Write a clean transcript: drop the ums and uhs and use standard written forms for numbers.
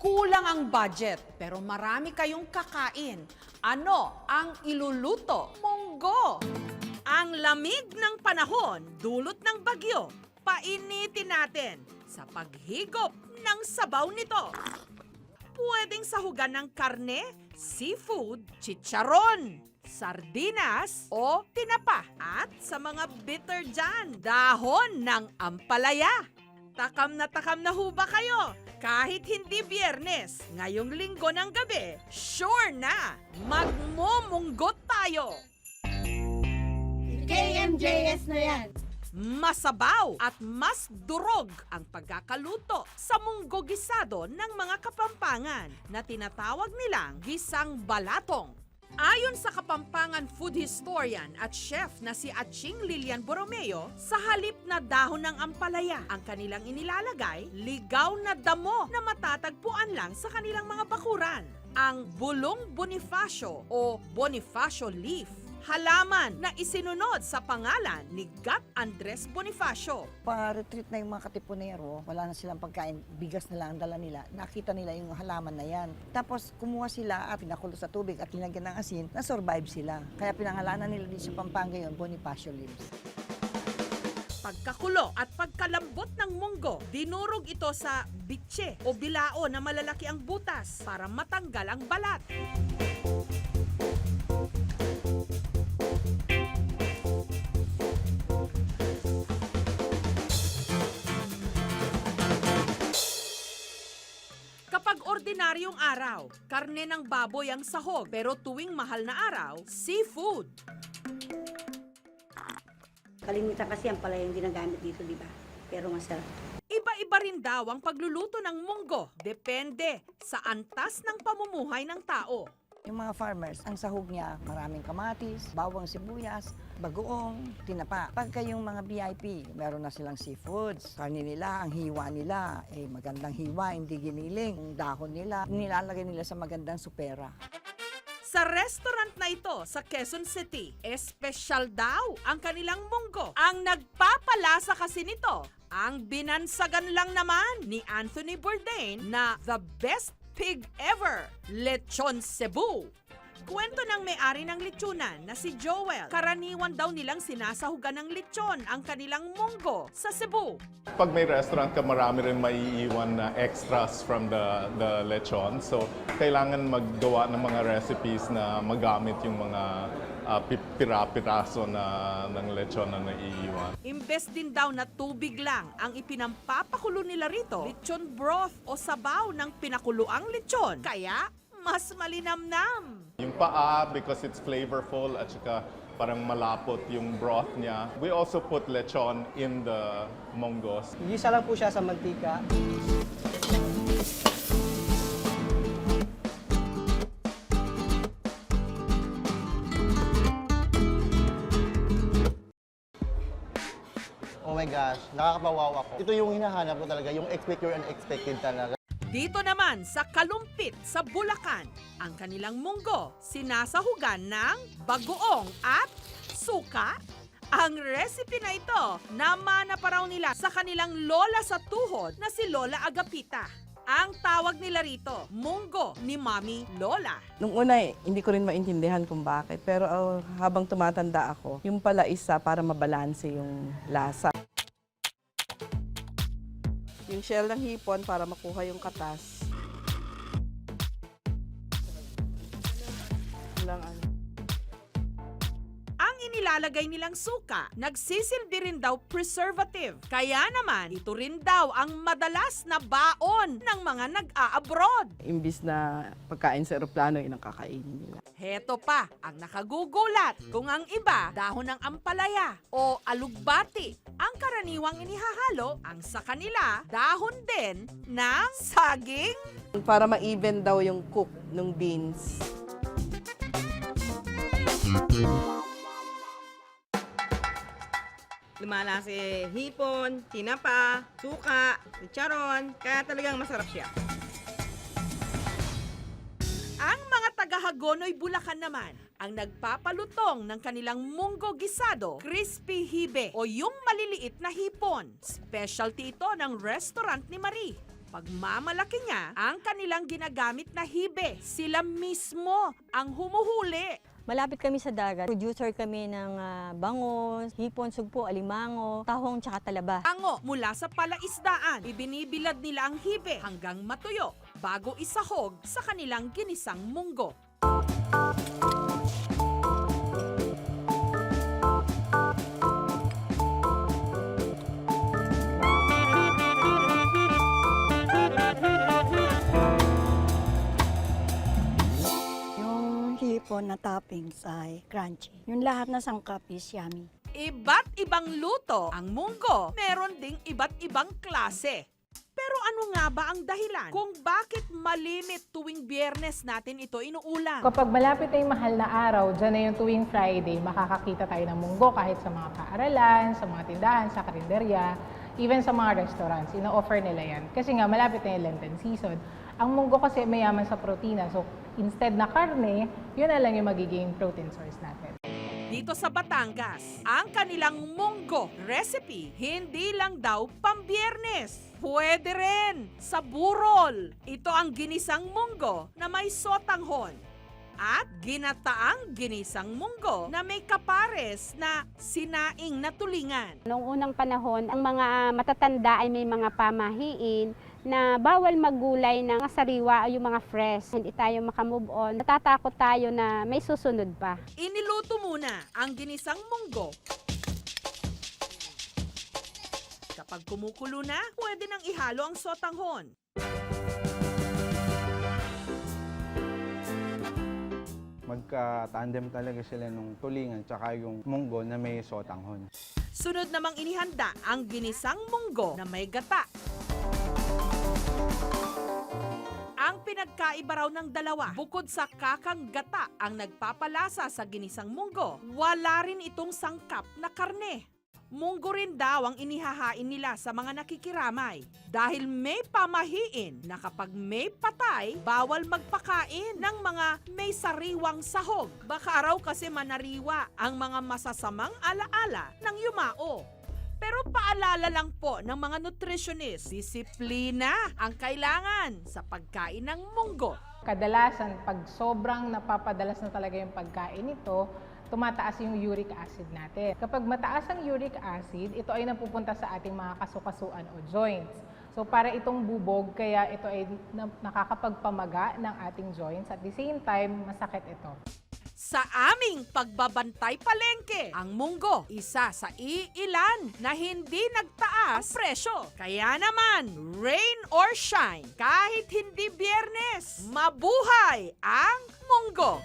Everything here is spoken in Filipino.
Kulang ang budget, pero marami kayong kakain. Ano ang iluluto? Munggo! Ang lamig ng panahon, dulot ng bagyo, painitin natin sa paghigop ng sabaw nito. Pwedeng sahugan ng karne, seafood, chicharon, sardinas o tinapa. At sa mga bitter dyan, dahon ng ampalaya. Takam na ho ba kayo? Kahit hindi Biyernes, ngayong linggo ng gabi, sure na magmumunggot tayo. KMJS na yan. Masabaw at mas durog ang pagkakaluto sa munggo gisado ng mga Kapampangan na tinatawag nilang gisang balatong. Ayon sa Kapampangan food historian at chef na si Aching Lilian Borromeo, sa halip na dahon ng ampalaya ang kanilang inilalagay, ligaw na damo na matatagpuan lang sa kanilang mga bakuran. Ang bulong Bonifacio o Bonifacio leaf, halaman na isinunod sa pangalan ni Gat Andres Bonifacio. Pa-retreat na yung mga katipunero, wala na silang pagkain, bigas na lang ang dala nila. Nakita nila yung halaman na yan. Tapos kumuha sila at pinakulo sa tubig at linagyan ng asin, na-survive sila. Kaya pinangalanan nila din sa Pampanga yun, Bonifacio leaves. Pagkakulo at pagkalambot ng munggo, dinurog ito sa bitse o bilao na malalaki ang butas para matanggal ang balat. Kapag ordinaryong araw, karne ng baboy ang sahog, pero tuwing mahal na araw, seafood. Kalimitan kasi ang pala yung ginagamit dito, di ba? Pero masarap. Iba-iba rin daw ang pagluluto ng munggo, depende sa antas ng pamumuhay ng tao. Yung mga farmers, ang sahog niya, maraming kamatis, bawang sibuyas, bagoong, tinapa. Pagka yung mga VIP, meron na silang seafoods. Karni nila, ang hiwa nila, magandang hiwa, hindi giniling. Ang dahon nila, nilalagay nila sa magandang supera. Sa restaurant na ito sa Quezon City, espesyal daw ang kanilang munggo. Ang nagpapalasa kasi nito, ang binansagan lang naman ni Anthony Bourdain na the best pig ever, Lechon Cebu. Kwento ng may-ari ng lechonan na si Joel, karaniwan daw nilang sinasahugan ng lechon ang kanilang munggo sa Cebu. Pag may restaurant ka, marami rin maiiwan na extras from the lechon. So, kailangan maggawa ng mga recipes na magamit yung mga pira-piraso ng lechon na naiiwan. Imbes din daw na tubig lang ang ipinampapakulo nila rito, lechon broth o sabaw ng pinakuloang lechon. Kaya, mas malinamnam. Yung paa, because it's flavorful at saka parang malapot yung broth niya. We also put lechon in the monggos. Gisa lang po siya sa mantika. Oh my gosh, nakakapawawa ako. Ito yung hinahanap ko talaga, yung expect your unexpected talaga. Dito naman sa Kalumpit sa Bulacan, ang kanilang munggo sinasahugan ng bagoong at suka. Ang recipe na ito, namana pa raw nila sa kanilang lola sa tuhod na si Lola Agapita. Ang tawag nila rito, munggo ni Mami Lola. Nung una, hindi ko rin maintindihan kung bakit. Pero habang tumatanda ako, yung pala isa para mabalanse yung lasa. Yung shell ng hipon para makuha yung katas. Ang inilalagay nilang suka, nagsisilbi rin daw preservative. Kaya naman, ito rin daw ang madalas na baon ng mga nag-a-abroad. Imbis na pagkain sa eroplano, yun ang kakainin nila. Heto pa ang nakagugulat kung ang iba dahon ng ampalaya o alugbati. Ang karaniwang inihahalo, ang sa kanila dahon din ng saging. Para ma-even daw yung cook ng beans. Lumalasa hipon, tinapa, suka, chicharon, kaya talagang masarap siya. Ang mga taga-Hagonoy, Bulacan naman, ang nagpapalutong ng kanilang munggo gisado, crispy hibe o yung maliliit na hipon. Specialty ito ng restaurant ni Marie. pagmamalaki niya ang kanilang ginagamit na hibe. Sila mismo ang humuhuli. Malapit kami sa dagat. Producer kami ng bangos, hipon, sugpo, alimango, tahong, tsaka talaba. Ango mula sa palaisdaan, ibinibilad nila ang hibe hanggang matuyo bago isahog sa kanilang ginisang munggo. Yung hipon na toppings ay crunchy. Yung lahat na sangkap is yummy. Iba't ibang luto ang munggo, meron ding iba't ibang klase. Pero ano nga ba ang dahilan kung bakit malimit tuwing Biyernes natin ito inuulam? Kapag malapit na yung mahal na araw, dyan na yung tuwing Friday, makakakita tayo ng munggo kahit sa mga paaralan, sa mga tindahan, sa karinderya, even sa mga restaurants. Ino-offer nila yan. Kasi nga, malapit na yung Lenten season. Ang munggo kasi mayaman sa protina. So, instead na karne, yun na lang yung magiging protein source natin. Dito sa Batangas, ang kanilang munggo recipe, hindi lang daw pambiyernes. Pwede rin sa burol. Ito ang ginisang munggo na may sotanghon. At ginataang ginisang munggo na may kapares na sinaing na tulingan. Noong unang panahon, ang mga matatanda ay may mga pamahiin na bawal maggulay ng sariwa o yung mga fresh. Hindi tayo makamove on. Natatakot tayo na may susunod pa. Iniluto muna ang ginisang munggo. Kapag kumukulo na, pwede nang ihalo ang sotanghon. Magka-tandem talaga sila nung tulingan tsaka yung munggo na may sotanghon. Sunod namang inihanda ang ginisang munggo na may gata. Ang pinagkaiba raw ng dalawa, bukod sa kakang gata ang nagpapalasa sa ginisang munggo, wala rin itong sangkap na karne. Munggo rin daw ang inihahain nila sa mga nakikiramay dahil may pamahiin na kapag may patay, bawal magpakain ng mga may sariwang sahog. Baka raw kasi manariwa ang mga masasamang alaala ng yumao. Pero paalala lang po ng mga nutritionist, disiplina ang kailangan sa pagkain ng munggo. Kadalasan, pag sobrang napapadalas na talaga yung pagkain nito, tumataas yung uric acid natin. Kapag mataas ang uric acid, ito ay napupunta sa ating mga kasukasuan o joints. So para itong bubog, kaya ito ay nakakapagpamaga ng ating joints. At the same time, masakit ito. Sa aming pagbabantay palengke, ang munggo, isa sa iilan na hindi nagtaas ang presyo. Kaya naman, rain or shine, kahit hindi Biyernes, mabuhay ang munggo!